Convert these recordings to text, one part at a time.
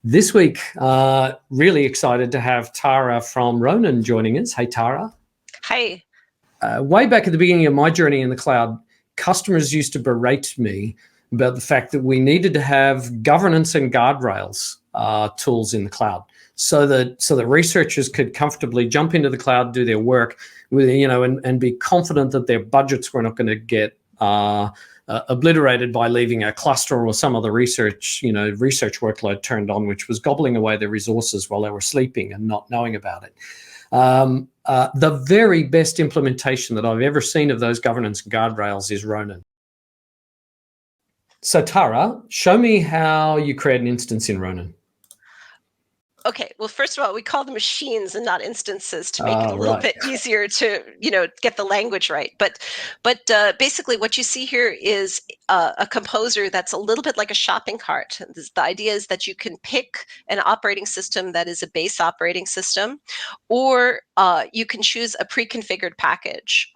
This week, really excited to have Tara from RONIN joining us. Hey, Tara. Hi. Way back at the beginning of my journey in the cloud, customers used to berate me about the fact that we needed to have governance and guardrails tools in the cloud, so that researchers could comfortably jump into the cloud, do their work, with, and be confident that their budgets were not going to get obliterated by leaving a cluster or some other research workload turned on, which was gobbling away their resources while they were sleeping and not knowing about it. The very best implementation that I've ever seen of those governance and guardrails is RONIN. So Tara, show me how you create an instance in RONIN. Okay, well, first of all, we call them machines and not instances to make it a little bit easier to, get the language right. But basically what you see here is a composer that's a little bit like a shopping cart. The idea is that you can pick an operating system that is a base operating system, or you can choose a pre-configured package,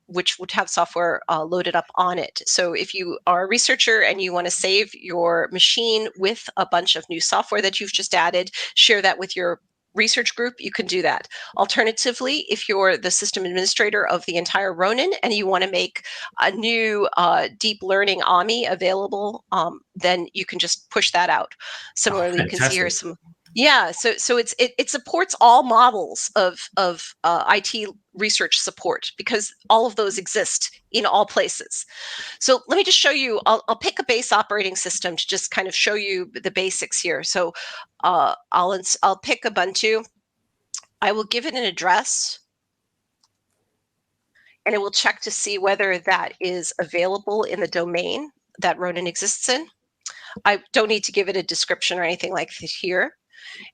which would have software loaded up on it. So if you are a researcher and you want to save your machine with a bunch of new software that you've just added, share that with your research group, you can do that. Alternatively, if you're the system administrator of the entire RONIN and you want to make a new deep learning AMI available, then you can just push that out. Similarly, you can see here some. Yeah, so it supports all models of IT research support, because all of those exist in all places. So let me just show you. I'll pick a base operating system to just kind of show you the basics here. So I'll pick Ubuntu. I will give it an address, and it will check to see whether that is available in the domain that RONIN exists in. I don't need to give it a description or anything like that here.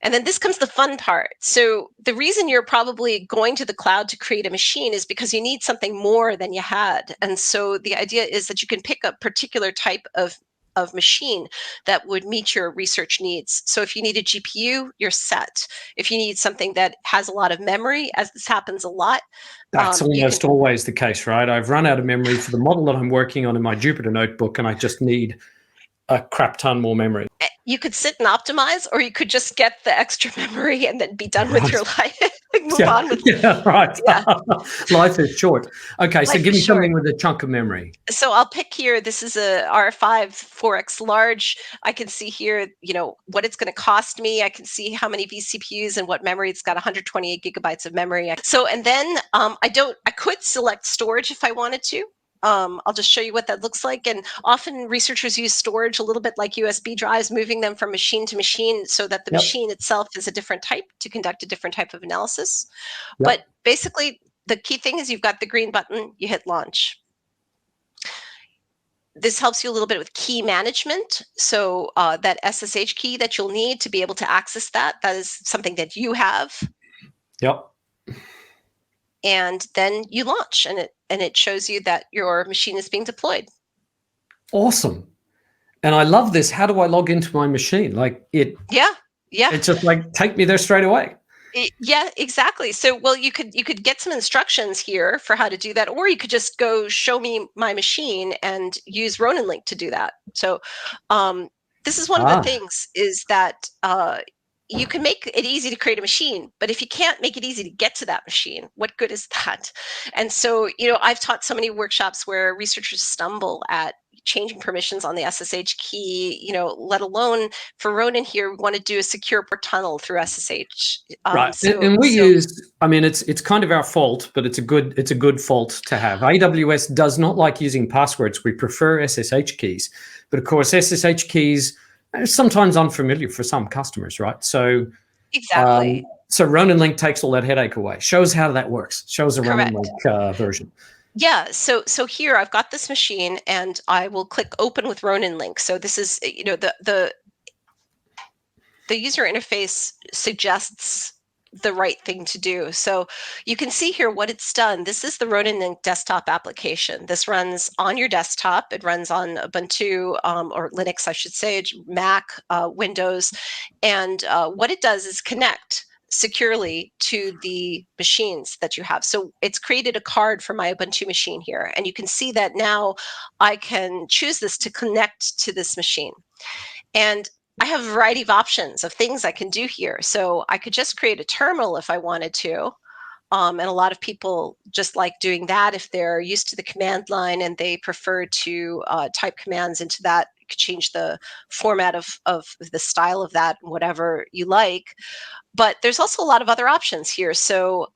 And then this comes the fun part. So the reason you're probably going to the cloud to create a machine is because you need something more than you had. And so the idea is that you can pick a particular type of machine that would meet your research needs. So if you need a GPU, you're set. If you need something that has a lot of memory, as this happens a lot. That's almost always the case, right? I've run out of memory for the model that I'm working on in my Jupyter notebook, and I just need a crap ton more memory. You could sit and optimize, or you could just get the extra memory and then be done with your life. Move on with right. Yeah. Life is short. Okay, so give me something with a chunk of memory. So I'll pick here. This is a R5 4x large. I can see here, what it's going to cost me. I can see how many vCPUs and what memory. It's got 128 gigabytes of memory. So, and then I could select storage if I wanted to. I'll just show you what that looks like. And often researchers use storage a little bit like USB drives, moving them from machine to machine so that the machine itself is a different type to conduct a different type of analysis. But basically, the key thing is you've got the green button, you hit launch. This helps you a little bit with key management. So that SSH key that you'll need to be able to access that is something that you have. Yep. And then you launch, and it shows you that your machine is being deployed. Awesome. And I love this. How do I log into my machine? Yeah. It's just like, take me there straight away. Yeah, exactly. So, well, you could get some instructions here for how to do that, or you could just go show me my machine and use RONIN link to do that. So this is one of the things is that you can make it easy to create a machine, but if you can't make it easy to get to that machine, what good is that? And so, I've taught so many workshops where researchers stumble at changing permissions on the SSH key, let alone for RONIN here, we want to do a secure port tunnel through SSH. Right. And we use, it's kind of our fault, but it's a good fault to have. AWS does not like using passwords. We prefer SSH keys, but of course, SSH keys are sometimes unfamiliar for some customers, right? So exactly. So RONIN link takes all that headache away. Shows how that works. Shows a RONIN link version. Yeah, so here I've got this machine, and I will click open with RONIN link. So this is, the user interface suggests the right thing to do. So you can see here what it's done. This is the RONIN link desktop application. This runs on your desktop. It runs on Ubuntu or Linux, I should say, Mac, Windows. And what it does is connect securely to the machines that you have. So it's created a card for my Ubuntu machine here. And you can see that now I can choose this to connect to this machine. And I have a variety of options of things I can do here. So I could just create a terminal if I wanted to. And a lot of people just like doing that if they're used to the command line and they prefer to type commands into that. You could change the format of the style of that, whatever you like. But there's also a lot of other options here. So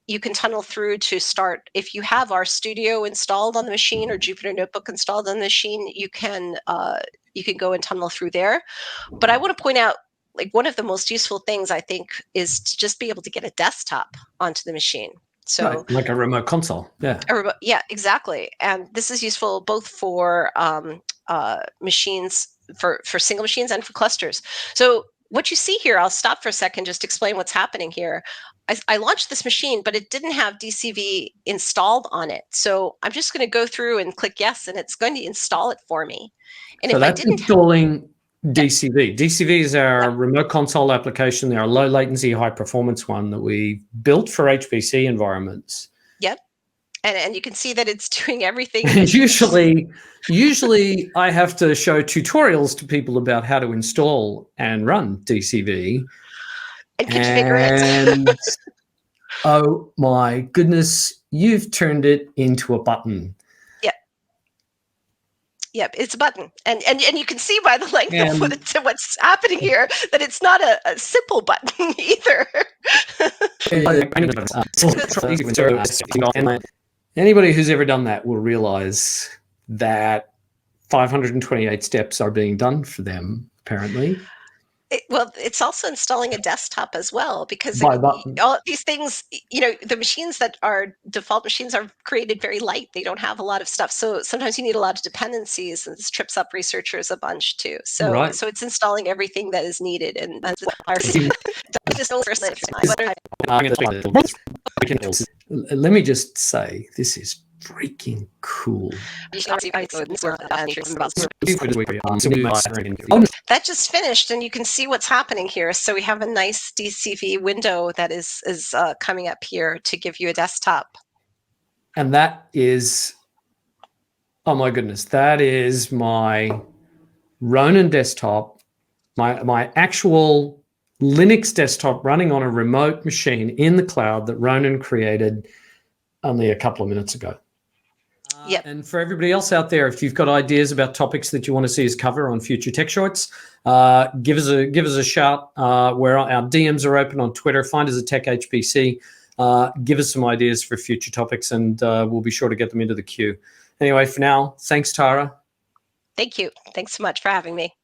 you can tunnel through to start. If you have RStudio installed on the machine or Jupyter Notebook installed on the machine, you can go and tunnel through there. But I want to point out, like, one of the most useful things I think is to just be able to get a desktop onto the machine. So right, like a remote console. Yeah. Yeah, exactly. And this is useful both for machines, for single machines and for clusters. So what you see here, I'll stop for a second, just explain what's happening here. I launched this machine, but it didn't have DCV installed on it. So I'm just going to go through and click yes, and it's going to install it for me. And so if that's I didn't installing DCV. DCV is our remote console application. They're a low latency, high performance one that we built for HPC environments. Yep. And you can see that it's doing everything. And usually I have to show tutorials to people about how to install and run DCV. And configure it. Oh my goodness, you've turned it into a button. Yep, it's a button, and you can see by the length of what's happening here that it's not a simple button either. Anybody who's ever done that will realize that 528 steps are being done for them, apparently. Well, it's also installing a desktop as well, because all these things, the machines that are default machines are created very light. They don't have a lot of stuff. So sometimes you need a lot of dependencies, and this trips up researchers a bunch too. So so it's installing everything that is needed. And let me just say, this is freaking cool. That just finished, and you can see what's happening here. So we have a nice DCV window that is coming up here to give you a desktop. And that is, oh my goodness, that is my Ronin desktop, my actual Linux desktop running on a remote machine in the cloud that Ronin created only a couple of minutes ago. Yep. And for everybody else out there, if you've got ideas about topics that you want to see us cover on future Tech Shorts, give us a shout. Where our DMs are open on Twitter. Find us at Tech HPC. Give us some ideas for future topics, and we'll be sure to get them into the queue. Anyway, for now, thanks, Tara. Thank you. Thanks so much for having me.